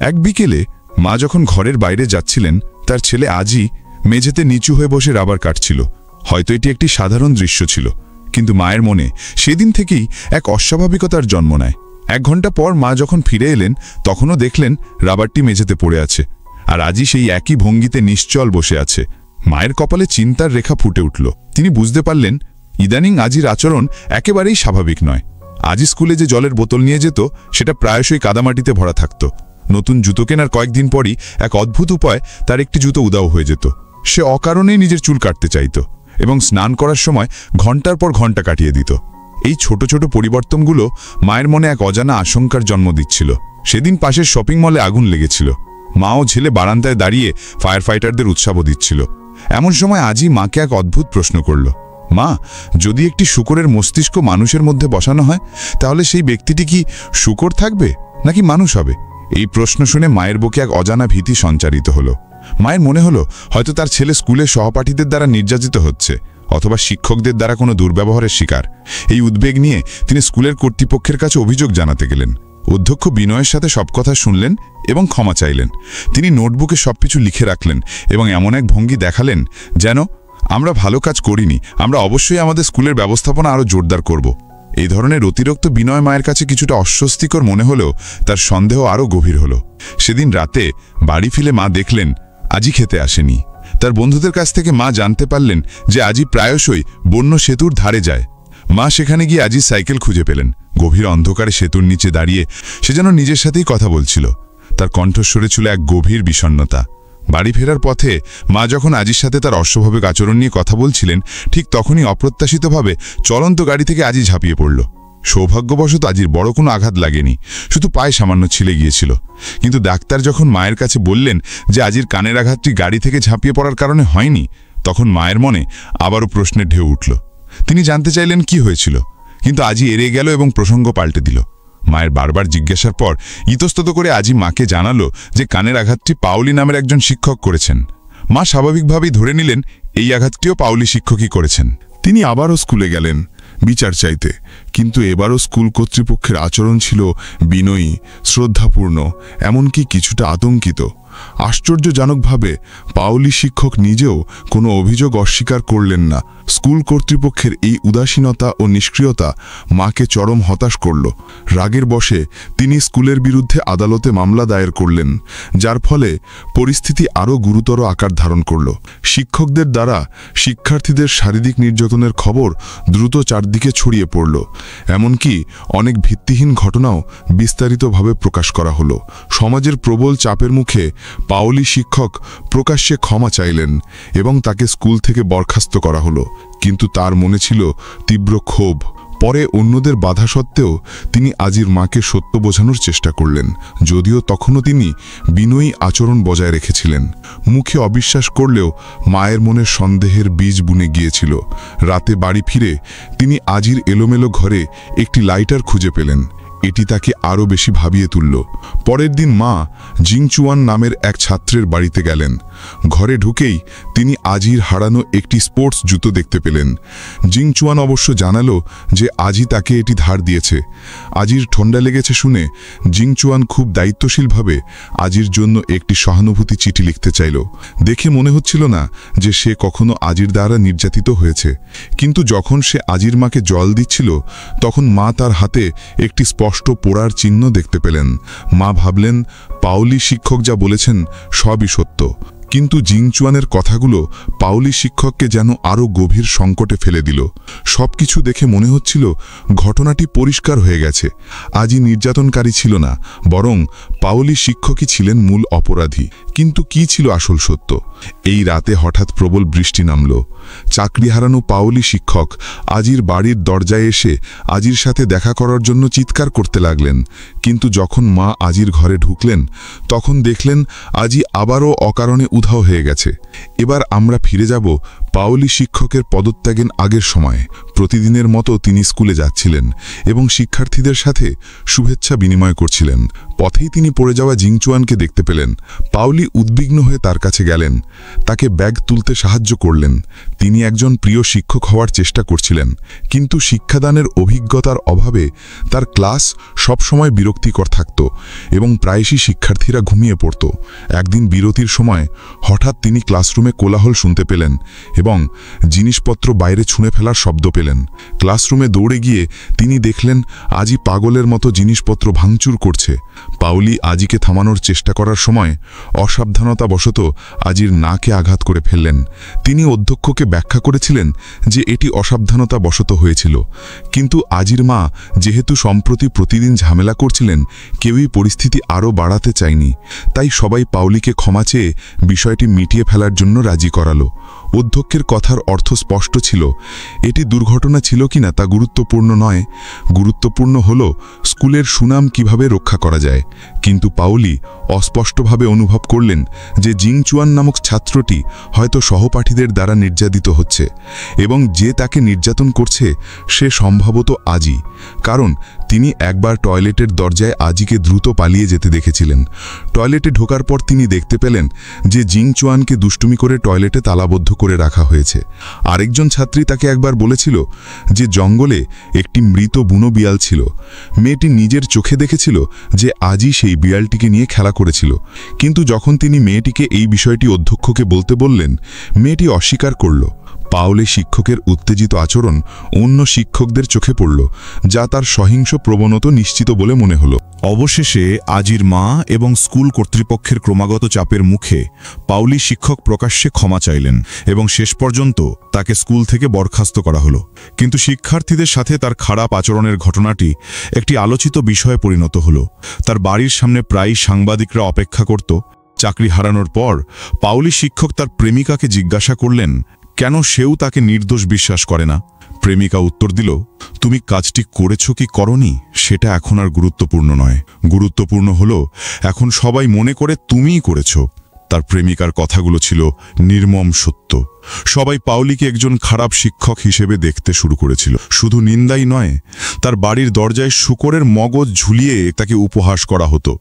এক বিকেলে মা যখন ঘরের বাইরে যাচ্ছিলেন, তার ছেলে আজি মেঝেতে নিচু হয়ে বসে রাবার কাটছিল। হয়তো এটি একটি সাধারণ দৃশ্য ছিল, কিন্তু মায়ের মনে সেদিন থেকেই এক অস্বাভাবিকতার জন্ম নেয়। 1 ঘন্টা পর মা যখন ফিরে এলেন, তখনও দেখলেন রাবারটি মেঝেতে পড়ে আছে, আর আজি সেই একই ভঙ্গিতে নিশ্চল বসে আছে। মায়ের কপালে চিন্তার রেখা ফুটে উঠল। তিনি বুঝতে পারলেন ইদানিং আজির আচরণ একেবারেই স্বাভাবিক নয়। আজি স্কুলে যে জলের বোতল নিয়ে যেত, সেটা প্রায়শই কাদামাটিতে ভরা থাকত। নতুন জুতো কেনার কয়েকদিন পরই এক অদ্ভুত উপায় তার একটি জুতো উধাও হয়ে যেত। সে অকারণেই নিজের চুল কাটতে চাইত এবং স্নান করার সময় ঘন্টার পর ঘন্টা কাটিয়ে দিত। এই ছোট ছোট পরিবর্তনগুলো মায়ের মনে এক অজানা আশঙ্কার জন্ম দিচ্ছিল। সেদিন পাশের শপিং মলে আগুন লেগেছিল। মা ও ছেলে বারান্দায় দাঁড়িয়ে ফায়ার ফাইটারদের উৎসাহ দিচ্ছিল। এমন সময় আজি মাকে এক অদ্ভুত প্রশ্ন করল, মা, যদি একটি শূকরের মস্তিষ্ক মানুষের মধ্যে বসানো হয়, তাহলে সেই ব্যক্তিটি কি শূকর থাকবে নাকি মানুষ হবে? এই প্রশ্ন শুনে মায়ের বুকে এক অজানা ভীতি সঞ্চারিত হলো। মায়ের মনে হলো হয়তো তার ছেলে স্কুলের সহপাঠীদের দ্বারা নির্যাতিত হচ্ছে, অথবা শিক্ষকদের দ্বারা কোনো দুর্ব্যবহারের শিকার। এই উদ্বেগ নিয়ে তিনি স্কুলের কর্তৃপক্ষের কাছে অভিযোগ জানাতে গেলেন। অধ্যক্ষ বিনয়ের সাথে সব কথা শুনলেন এবং ক্ষমা চাইলেন। তিনি নোটবুকে সবকিছু লিখে রাখলেন এবং এমন এক ভঙ্গি দেখালেন যেন, আমরা ভালো কাজ করিনি, আমরা অবশ্যই আমাদের স্কুলের ব্যবস্থাপনা আরও জোরদার করব। এই ধরনের অতিরিক্ত বিনয় মায়ের কাছে কিছুটা অস্বস্তিকর মনে হলেও তার সন্দেহ আরও গভীর হল। সেদিন রাতে বাড়ি ফিরে মা দেখলেন আজি খেতে আসেনি। তার বন্ধুদের কাছ থেকে মা জানতে পারলেন যে আজি প্রায়শই বন্য সেতুর ধারে যায়। মা সেখানে গিয়ে আজি সাইকেল খুঁজে পেলেন। গভীর অন্ধকারে সেতুর নিচে দাঁড়িয়ে সে যেন নিজের সাথেই কথা বলছিল। তার কণ্ঠস্বরে ছিল এক গভীর বিষণ্ণতা। বাড়ি ফেরার পথে মা যখন আজির সাথে তার অস্বাভাবিক আচরণ নিয়ে কথা বলছিলেন, ঠিক তখনই অপ্রত্যাশিতভাবে চলন্ত গাড়ি থেকে আজি ঝাঁপিয়ে পড়ল। সৌভাগ্যবশত আজির বড় কোনো আঘাত লাগেনি, শুধু পায়ে সামান্য ছিলে গিয়েছিল। কিন্তু ডাক্তার যখন মায়ের কাছে বললেন যে আজির কানের আঘাতটি গাড়ি থেকে ঝাঁপিয়ে পড়ার কারণে হয়নি, তখন মায়ের মনে আবারও প্রশ্নের ঢেউ উঠল। তিনি জানতে চাইলেন কি হয়েছিল, কিন্তু আজি এড়িয়ে গেল এবং প্রসঙ্গ পাল্টে দিল। মায়ের বারবার জিজ্ঞাসার পর ইতস্তত করে আজি মাকে জানালো যে কানের আঘাতটি পাউলি নামের একজন শিক্ষক করেছেন। মা স্বাভাবিকভাবেই ধরে নিলেন এই আঘাতটিও পাউলি শিক্ষকই করেছেন। তিনি আবারও স্কুলে গেলেন বিচার চাইতে, কিন্তু এবারও স্কুল কর্তৃপক্ষের আচরণ ছিল বিনয়ী, শ্রদ্ধাপূর্ণ, এমনকি কিছুটা আতঙ্কিত। আশ্চর্যজনকভাবে পাউলি শিক্ষক নিজেও কোনো অভিযোগ অস্বীকার করলেন না। স্কুল কর্তৃপক্ষের এই উদাসীনতা ও নিষ্ক্রিয়তা মাকে চরম হতাশ করল। রাগের বশে তিনি স্কুলের বিরুদ্ধে আদালতে মামলা দায়ের করলেন, যার ফলে পরিস্থিতি আরও গুরুতর আকার ধারণ করল। শিক্ষকদের দ্বারা শিক্ষার্থীদের শারীরিক নির্যাতনের খবর দ্রুত চারদিকে ছড়িয়ে পড়ল। এমনকি অনেক ভিত্তিহীন ঘটনাও বিস্তারিতভাবে প্রকাশ করা হলো। সমাজের প্রবল চাপের মুখে পাউলি শিক্ষক প্রকাশ্যে ক্ষমা চাইলেন এবং তাকে স্কুল থেকে বরখাস্ত করা হলো। কিন্তু তার মনে ছিল তীব্র ক্ষোভ। পরে অন্যদের বাধা সত্ত্বেও তিনি আজির মাকে সত্য বোঝানোর চেষ্টা করলেন, যদিও তখনও তিনি বিনয়ী আচরণ বজায় রেখেছিলেন। মুখে অবিশ্বাস করলেও মায়ের মনে সন্দেহের বীজ বুনে গিয়েছিল। রাতে বাড়ি ফিরে তিনি আজির এলোমেলো ঘরে একটি লাইটার খুঁজে পেলেন। এটি তাকে আরও বেশি ভাবিয়ে তুলল। পরের দিন মা জিংচুয়ান নামের এক ছাত্রের বাড়িতে গেলেন। ঘরে ঢুকেই তিনি আজির হারানো একটি স্পোর্টস জুতো দেখতে পেলেন। জিংচুয়ান অবশ্য জানালো যে আজি তাকে এটি ধার দিয়েছে। আজির ঠান্ডা লেগেছে শুনে জিংচুয়ান খুব দায়িত্বশীলভাবে আজির জন্য একটি সহানুভূতি চিঠি লিখতে চাইল। দেখে মনে হচ্ছিল না যে সে কখনো আজির দ্বারা নির্যাতিত হয়েছে। কিন্তু যখন সে আজির মাকে জল দিচ্ছিল, তখন মা তার হাতে একটি স্পষ্ট পোড়ার চিহ্ন দেখতে পেলেন। মা ভাবলেন পাউলি শিক্ষক যা বলেছেন সবই সত্য। কিন্তু জিংচুয়ানের কথাগুলো পাউলি শিক্ষককে যেন আরও গভীর সংকটে ফেলে দিল। সবকিছু দেখে মনে হচ্ছিল ঘটনাটি পরিষ্কার হয়ে গেছে। আজি নির্যাতনকারী ছিল না, বরং পাউলি শিক্ষকই ছিলেন মূল অপরাধী। কিন্তু কি ছিল আসল সত্য? এই রাতে হঠাৎ প্রবল বৃষ্টি নামল। চাকরি হারানো পাউলি শিক্ষক আজির বাড়ির দরজায় এসে আজির সাথে দেখা করার জন্য চিৎকার করতে লাগলেন। কিন্তু যখন মা আজির ঘরে ঢুকলেন, তখন দেখলেন আজি আবারও অকারণে উধাও হয়ে গেছে। এবার আমরা ফিরে যাব পাউলি শিক্ষকের পদত্যাগের আগের সময়ে। প্রতিদিনের মতো তিনি স্কুলে যাচ্ছিলেন এবং শিক্ষার্থীদের সাথে শুভেচ্ছা বিনিময় করছিলেন। পথেই তিনি পড়ে যাওয়া জিংচুয়ানকে দেখতে পেলেন। পাওলি উদ্বিগ্ন হয়ে তার কাছে গেলেন, তাকে ব্যাগ তুলতে সাহায্য করলেন। তিনি একজন প্রিয় শিক্ষক হওয়ার চেষ্টা করছিলেন, কিন্তু শিক্ষাদানের অভিজ্ঞতার অভাবে তার ক্লাস সবসময় বিরক্তিকর থাকত এবং প্রায়শই শিক্ষার্থীরা ঘুমিয়ে পড়ত। একদিন বিরতির সময় হঠাৎ তিনি ক্লাসরুমে কোলাহল শুনতে পেলেন এবং জিনিসপত্র বাইরে ছুঁড়ে ফেলার শব্দ পেলেন। ক্লাসরুমে দৌড়ে গিয়ে তিনি দেখলেন আজি পাগলের মতো জিনিসপত্র ভাঙচুর করছে। পাওলি আজিকে থামানোর চেষ্টা করার সময় অসাবধানতাবশত আজির নাকে আঘাত করে ফেললেন। তিনি অধ্যক্ষকে ব্যাখ্যা করেছিলেন যে এটি অসাবধানতাবশত হয়েছিল, কিন্তু আজির মা যেহেতু সম্প্রতি প্রতিদিন ঝামেলা করছিলেন, কেউই পরিস্থিতি আরও বাড়াতে চায়নি। তাই সবাই পাওলিকে ক্ষমা চেয়ে বিষয়টি মিটিয়ে ফেলার জন্য রাজি করালো। অধ্যক্ষের কথার অর্থ স্পষ্ট ছিল, এটি দুর্ঘটনা ছিল কিনা তা গুরুত্বপূর্ণ নয়, গুরুত্বপূর্ণ হল স্কুলের সুনাম কিভাবে রক্ষা করা যায়। কিন্তু পাওলি অস্পষ্টভাবে অনুভব করলেন যে জিংচুয়ান নামক ছাত্রটি হয়তো সহপাঠীদের দ্বারা নির্যাতিত হচ্ছে এবং যে তাকে নির্যাতন করছে সে সম্ভবত আজি, কারণ তিনি একবার টয়লেটের দরজায় আজিকে দ্রুত পালিয়ে যেতে দেখেছিলেন। টয়লেটে ঢোকার পর তিনি দেখতে পেলেন যে জিংচুয়ানকে দুষ্টুমি করে টয়লেটে তালাবদ্ধ করে রাখা হয়েছে। আরেকজন ছাত্রী তাকে একবার বলেছিল যে জঙ্গলে একটি মৃত বুনো বিড়াল ছিল। মেয়েটি নিজের চোখে দেখেছিল যে আজি সেই বিড়ালটিকে নিয়ে খেলা করেছিল, কিন্তু যখন তিনি মেয়েটিকে এই বিষয়টি অধ্যক্ষকে বলতে বললেন, মেয়েটি অস্বীকার করল। পাওলি শিক্ষকের উত্তেজিত আচরণ অন্য শিক্ষকদের চোখে পড়ল, যা তার সহিংস প্রবণতা নিশ্চিত বলে মনে হল। অবশেষে আজির মা এবং স্কুল কর্তৃপক্ষের ক্রমাগত চাপের মুখে পাওলি শিক্ষক প্রকাশ্যে ক্ষমা চাইলেন এবং শেষ পর্যন্ত তাকে স্কুল থেকে বরখাস্ত করা হলো। কিন্তু শিক্ষার্থীদের সাথে তার খারাপ আচরণের ঘটনাটি একটি আলোচিত বিষয়ে পরিণত হলো। তার বাড়ির সামনে প্রায়ই সাংবাদিকরা অপেক্ষা করত। চাকরি হারানোর পর পাওলি শিক্ষক তার প্রেমিকাকে জিজ্ঞাসা করলেন কেন সেও তাকে নির্দোষ বিশ্বাস করে না। প্রেমিকা উত্তর দিল, তুমি কাজটি করেছো কি করনি সেটা এখন আর গুরুত্বপূর্ণ নয়, গুরুত্বপূর্ণ হলো এখন সবাই মনে করে তুমিই করেছো। তার প্রেমিকার কথাগুলো ছিল নির্মম সত্য। সবাই পাওলিকে একজন খারাপ শিক্ষক হিসেবে দেখতে শুরু করেছিল। শুধু নিন্দাই নয়, তার বাড়ির দরজায় শূকরের মগজ ঝুলিয়ে তাকে উপহাস করা হতো।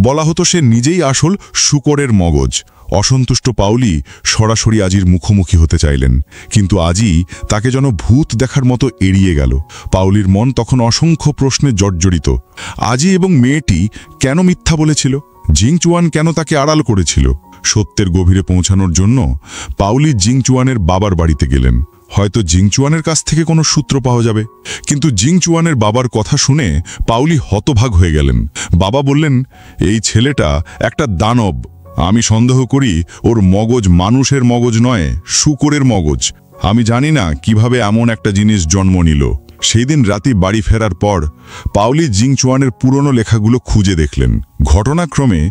বলা হতো সে নিজেই আসল শূকরের মগজ। অসন্তুষ্ট পাওলি সরাসরি আজির মুখোমুখি হতে চাইলেন, কিন্তু আজি তাকে যেন ভূত দেখার মতো এড়িয়ে গেল। পাওলির মন তখন অসংখ্য প্রশ্নে জর্জরিত। আজি এবং মেয়েটি কেন মিথ্যা বলেছিল? জিংচুয়ান কেন তাকে আড়াল করেছিল? সত্যের গভীরে পৌঁছানোর জন্য পাওলি জিংচুয়ানের বাবার বাড়িতে গেলেন। হয়তো জিংচুয়ানের কাছ থেকে কোনো সূত্র পাওয়া যাবে। কিন্তু জিংচুয়ানের বাবার কথা শুনে পাওলি হতভাগ হয়ে গেলেন। বাবা বললেন, এই ছেলেটা একটা দানব। আমি সন্দেহ করি ওর মগজ মানুষের মগজ নয়, শূকরের মগজ। আমি জানি না কিভাবে এমন একটা জিনিস জন্ম নিল। সেই দিন রাতে বাড়ি ফেরার পর পাওলি জিংচুয়ানের পুরনো লেখাগুলো খুঁজে দেখলেন। ঘটনাক্রমে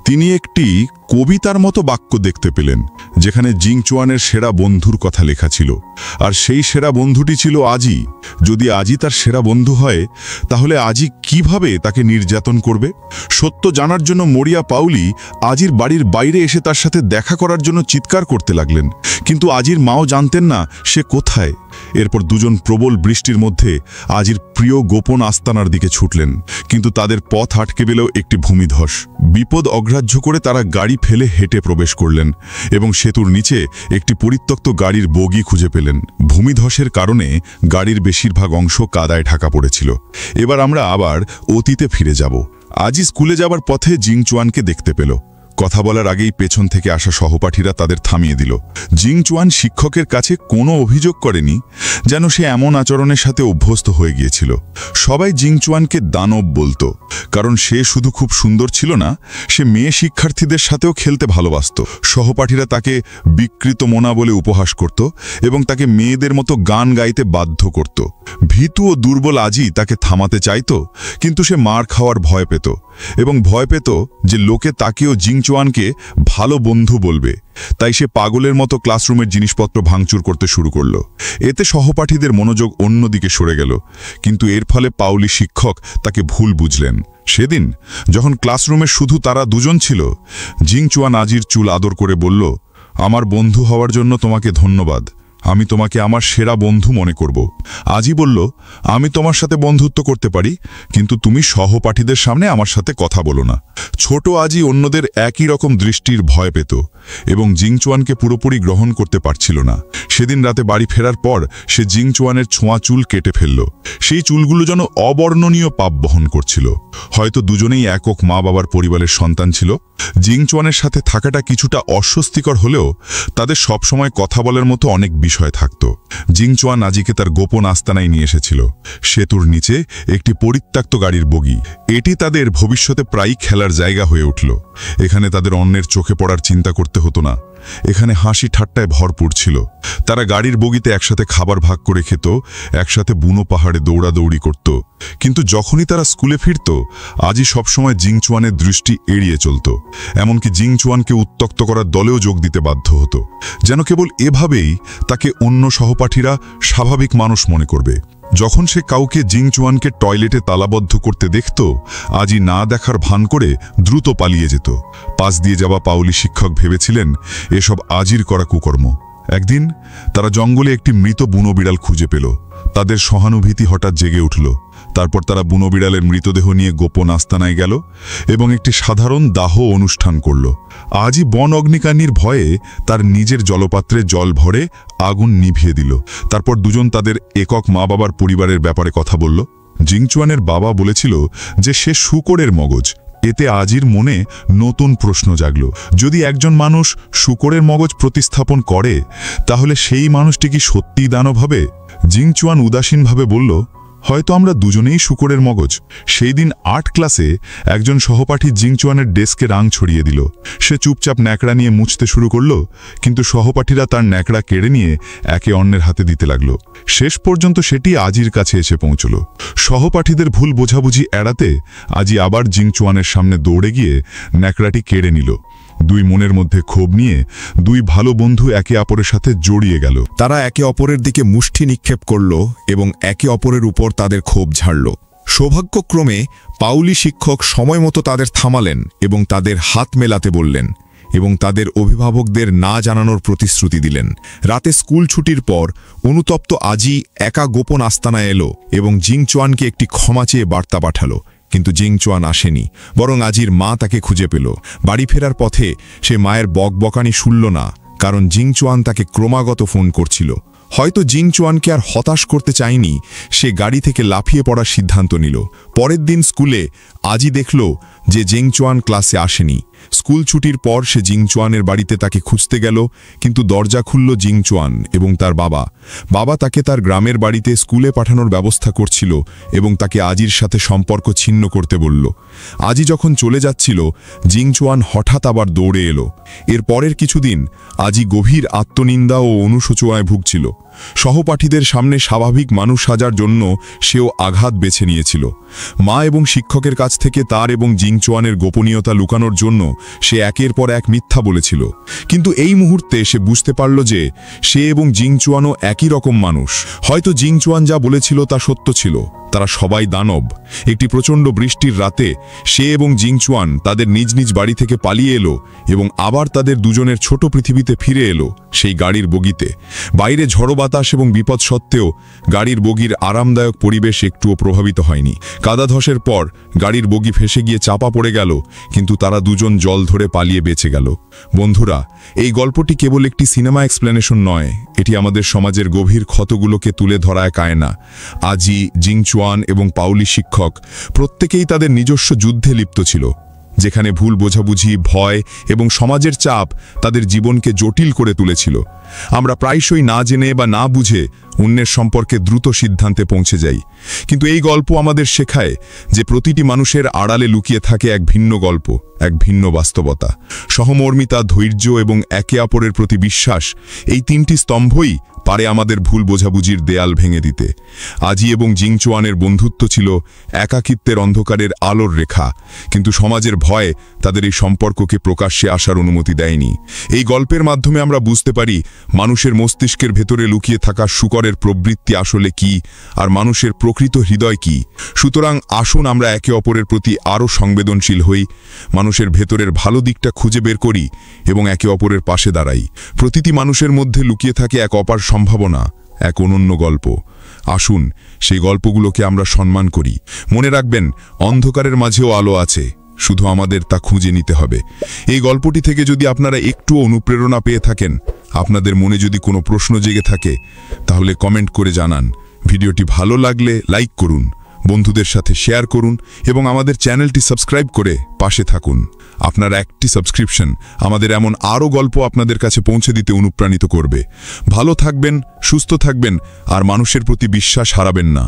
তিনি একটি কবিতার মতো বাক্য দেখতে পেলেন, যেখানে জিংচুয়ানের সেরা বন্ধুর কথা লেখা ছিল। আর সেই সেরা বন্ধুটি ছিল আজি। যদি আজি তার সেরা বন্ধু হয়, তাহলে আজি কিভাবে তাকে নির্যাতন করবে? সত্য জানার জন্য মরিয়া পাওলি আজির বাড়ির বাইরে এসে তার সাথে দেখা করার জন্য চিৎকার করতে লাগলেন, কিন্তু আজির মাও জানতেন না সে কোথায়। এরপর দুজন প্রবল বৃষ্টির মধ্যে আজির প্রিয় গোপন আস্তানার দিকে ছুটলেন, কিন্তু তাদের পথ আটকে পেল একটি ভূমিধস। বিপদ অগ্রাহ্য করে তারা গাড়ি ফেলে হেঁটে প্রবেশ করলেন এবং সেতুর নিচে একটি পরিত্যক্ত গাড়ির বগি খুঁজে পেলেন। ভূমিধসের কারণে গাড়ির বেশিরভাগ অংশ কাদায় ঢাকা পড়েছিল। এবার আমরা আবার অতীতে ফিরে যাব। আজি স্কুলে যাবার পথে জিংচুয়ানকে দেখতে পেল। কথা বলার আগেই পেছন থেকে আসা সহপাঠীরা তাদের থামিয়ে দিল। জিংচুয়ান শিক্ষকের কাছে কোনো অভিযোগ করেনি, যেন সে এমন আচরণের সাথে অভ্যস্ত হয়ে গিয়েছিল। সবাই জিংচুয়ানকে দানব বলতো, কারণ সে শুধু খুব সুন্দর ছিল না, সে মেয়ে শিক্ষার্থীদের সাথেও খেলতে ভালোবাসত। সহপাঠীরা তাকে বিকৃত মোনা বলে উপহাস করত এবং তাকে মেয়েদের মতো গান গাইতে বাধ্য করত। ভীতু ও দুর্বল আজি তাকে থামাতে চাইত, কিন্তু সে মার খাওয়ার ভয় পেত এবং ভয় পেত যে লোকে তাকেও জিংচুয়ানকে ভালো বন্ধু বলবে। তাই সে পাগলের মতো ক্লাসরুমের জিনিসপত্র ভাঙচুর করতে শুরু করল। এতে সহপাঠীদের মনোযোগ অন্যদিকে সরে গেল, কিন্তু এর ফলে পাওলি শিক্ষক তাকে ভুল বুঝলেন। সেদিন যখন ক্লাসরুমে শুধু তারা দুজন ছিল, জিংচুয়ান আজির চুল আদর করে বলল, আমার বন্ধু হওয়ার জন্য তোমাকে ধন্যবাদ। আমি তোমাকে আমার সেরা বন্ধু মনে করব। আজি বলল, আমি তোমার সাথে বন্ধুত্ব করতে পারি, কিন্তু তুমি সহপাঠীদের সামনে আমার সাথে কথা বলো না। ছোট আজি অন্যদের একই রকম দৃষ্টির ভয় পেত এবং জিংচুয়ানকে পুরোপুরি গ্রহণ করতে পারছিল না। সেদিন রাতে বাড়ি ফেরার পর সে জিংচুয়ানের ছোঁয়া চুল কেটে ফেলল। সেই চুলগুলো যেন অবর্ণনীয় পাপ বহন করছিল। হয়তো দুজনেই একক মা বাবার পরিবারের সন্তান ছিল। জিংচুয়ানের সাথে থাকাটা কিছুটা অস্বস্তিকর হলেও তাদের সবসময় কথা বলার মতো অনেক বিষয় থাকত। জিংচুয়ান আজিকে তার গোপন আস্তানায় নিয়ে এসেছিল। সেতুর নিচে একটি পরিত্যক্ত গাড়ির বগি। এটি তাদের ভবিষ্যতে প্রায়ই খেলার জায়গা হয়ে উঠল। এখানে তাদের অন্যের চোখে পড়ার চিন্তা করতে হতো না। এখানে হাসি ঠাট্টায় ভরপুর ছিল। তারা গাড়ির বগিতে একসাথে খাবার ভাগ করে খেত, একসাথে বুনো পাহাড়ে দৌড়াদৌড়ি করত। কিন্তু যখনই তারা স্কুলে ফিরত, আজি সবসময় জিংচুয়ানের দৃষ্টি এড়িয়ে চলত। এমনকি জিংচুয়ানকে উত্ত্যক্ত করার দলেও যোগ দিতে বাধ্য হতো, যেন কেবল এভাবেই তাকে অন্য সহপাঠীরা স্বাভাবিক মানুষ মনে করবে। যখন সে কাউকে জিংচুয়ানকে টয়লেটে তালাবদ্ধ করতে দেখত, আজি না দেখার ভান করে দ্রুত পালিয়ে যেত। পাশ দিয়ে যাওয়া পাউলি শিক্ষক ভেবেছিলেন এসব আজির করা কুকর্ম। একদিন তারা জঙ্গলে একটি মৃত বুনো বিড়াল খুঁজে পেল। তাদের সহানুভূতি হঠাৎ জেগে উঠল। তারপর তারা বুনো বিড়ালের মৃতদেহ নিয়ে গোপন আস্তানায় গেল এবং একটি সাধারণ দাহ অনুষ্ঠান করল। আজি বন অগ্নিকাণ্ডের ভয়ে তার নিজের জলপাত্রে জল ভরে আগুন নিভিয়ে দিল। তারপর দুজন তাদের একক মা বাবার পরিবারের ব্যাপারে কথা বলল। জিংচুয়ানের বাবা বলেছিল যে সে শূকরের মগজ। এতে আজির মনে নতুন প্রশ্ন জাগল। যদি একজন মানুষ শূকরের মগজ প্রতিস্থাপন করে, তাহলে সেই মানুষটি কি সত্যিই দানব হবে? জিংচুয়ান উদাসীনভাবে বলল, হয়তো আমরা দুজনেই শূকরের মগজ। সেই দিন আর্ট ক্লাসে একজন সহপাঠী জিংচুয়ানের ডেস্কে রাং ছড়িয়ে দিল। সে চুপচাপ ন্যাকড়া নিয়ে মুছতে শুরু করল, কিন্তু সহপাঠীরা তার ন্যাকড়া কেড়ে নিয়ে একে অন্যের হাতে দিতে লাগল। শেষ পর্যন্ত সেটি আজির কাছে এসে পৌঁছল। সহপাঠীদের ভুল বোঝাবুঝি এড়াতে আজি আবার জিংচুয়ানের সামনে দৌড়ে গিয়ে ন্যাকড়াটি কেড়ে নিল। দুই মনের মধ্যে ক্ষোভ নিয়ে দুই ভালো বন্ধু একে অপরের সাথে জড়িয়ে গেল। তারা একে অপরের দিকে মুষ্টি নিক্ষেপ করল এবং একে অপরের উপর তাদের ক্ষোভ ঝাড়ল। সৌভাগ্যক্রমে পাউলি শিক্ষক সময়মতো তাদের থামালেন এবং তাদের হাত মেলাতে বললেন এবং তাদের অভিভাবকদের না জানানোর প্রতিশ্রুতি দিলেন। রাতে স্কুল ছুটির পর অনুতপ্ত আজি একা গোপন আস্তানায় এলো এবং জিংচুয়ানকে একটি ক্ষমা চেয়ে বার্তা পাঠালো। কিন্তু জিংচুয়ান আসেনি, বরং আজির মা তাকে খুঁজে পেল। বাড়ি ফেরার পথে সে মায়ের বকবকানি শুনল না, কারণ জিংচুয়ান তাকে ক্রমাগত ফোন করছিল। হয়তো জিংচুয়ানকে আর হতাশ করতে চায়নি, সে গাড়ি থেকে লাফিয়ে পড়ার সিদ্ধান্ত নিল। পরের দিন স্কুলে আজি দেখল যে জিংচুয়ান ক্লাসে আসেনি। স্কুল ছুটির পর সে জিংচুয়ানের বাড়িতে তাকে খুঁজতে গেল, কিন্তু দরজা খুলল জিংচুয়ান এবং তার বাবা। বাবা তাকে তার গ্রামের বাড়িতে স্কুলে পাঠানোর ব্যবস্থা করছিল এবং তাকে আজির সাথে সম্পর্ক ছিন্ন করতে বলল। আজি যখন চলে যাচ্ছিল, জিংচুয়ান হঠাৎ আবার দৌড়ে এলো। এর পরের কিছুদিন আজি গভীর আত্মনিন্দা ও অনুশোচনায় ভুগছিল। সহপাঠীদের সামনে স্বাভাবিক মানুষ সাজার জন্য সেও আঘাত বেছে নিয়েছিল। মা এবং শিক্ষকের কাছ থেকে তার এবং জিংচুয়ানের গোপনীয়তা লুকানোর জন্য সে একের পর এক মিথ্যা বলেছিল। কিন্তু এই মুহূর্তে সে বুঝতে পারল যে সে এবং জিংচুয়ানও একই রকম মানুষ। হয়তো জিংচুয়ান যা বলেছিল তা সত্য ছিল, তারা সবাই দানব। একটি প্রচণ্ড বৃষ্টির রাতে সে এবং জিংচুয়ান তাদের নিজ নিজ বাড়ি থেকে পালিয়ে এলো এবং আবার তাদের দুজনের ছোট পৃথিবীতে ফিরে এলো, সেই গাড়ির বগিতে। বাইরে ঝড়ো বাতাস এবং বিপদ সত্ত্বেও গাড়ির বগির আরামদায়ক পরিবেশ একটুও প্রভাবিত হয়নি। কাদা ধসের পর গাড়ির বগি ফেসে গিয়ে চাপা পড়ে গেল, কিন্তু তারা দুজন জল ধরে পালিয়ে বেঁচে গেল। বন্ধুরা, এই গল্পটি কেবল একটি সিনেমা এক্সপ্লেনেশন নয়, এটি আমাদের সমাজের গভীর ক্ষতগুলোকে তুলে ধরা এক আয়না। আজি, জিংচুয়ান এবং পাউলি শিক্ষক প্রত্যেকেই তাদের নিজস্ব যুদ্ধে লিপ্ত ছিল, যেখানে ভুল বোঝাবুঝি, ভয় এবং সমাজের চাপ তাদের জীবনকে জটিল করে তুলেছিল। আমরা প্রায়শই না জেনে বা না বুঝে অন্যের সম্পর্কে দ্রুত সিদ্ধান্তে পৌঁছে যাই, কিন্তু এই গল্প আমাদের শেখায় যে প্রতিটি মানুষের আড়ালে লুকিয়ে থাকে এক ভিন্ন গল্প, এক ভিন্ন বাস্তবতা। সহমর্মিতা, ধৈর্য এবং একে অপরের প্রতি বিশ্বাস, এই তিনটি স্তম্ভই পারে আমাদের ভুল বোঝাবুঝির দেয়াল ভেঙে দিতে। আজি এবং জিংচুয়ানের বন্ধুত্ব ছিল একাকিত্বের অন্ধকারের আলোর রেখা, কিন্তু সমাজের ভয় তাদের এই সম্পর্ককে প্রকাশ্যে আসার অনুমতি দেয়নি। এই গল্পের মাধ্যমে আমরা বুঝতে পারি মানুষের মস্তিষ্কের ভেতরে লুকিয়ে থাকা শূকরের প্রবৃত্তি আসলে কি, আর মানুষের প্রকৃত হৃদয় কি। সুতরাং আসুন আমরা একে অপরের প্রতি আরও সংবেদনশীল হই, মানুষের ভেতরের ভালো দিকটা খুঁজে বের করি এবং একে অপরের পাশে দাঁড়াই। প্রতিটি মানুষের মধ্যে লুকিয়ে থাকে এক অপার সম্ভাবনা, এক অনন্য গল্প। আসুন সেই গল্পগুলোকে আমরা সম্মান করি। মনে রাখবেন, অন্ধকারের মাঝেও আলো আছে, শুধু আমাদের তা খুঁজে নিতে হবে। এই গল্পটি থেকে যদি আপনারা একটু অনুপ্রেরণা পেয়ে থাকেন, আপনাদের মনে যদি কোনো প্রশ্ন জেগে থাকে, তাহলে কমেন্ট করে জানান। ভিডিওটি ভালো লাগলে লাইক করুন, বন্ধুদের সাথে শেয়ার করুন এবং আমাদের চ্যানেলটি সাবস্ক্রাইব করে পাশে থাকুন। আপনার একটি সাবস্ক্রিপশন আমাদের এমন আরও গল্প আপনাদের কাছে পৌঁছে দিতে অনুপ্রাণিত করবে। ভালো থাকবেন, সুস্থ থাকবেন আর মানুষের প্রতি বিশ্বাস হারাবেন না।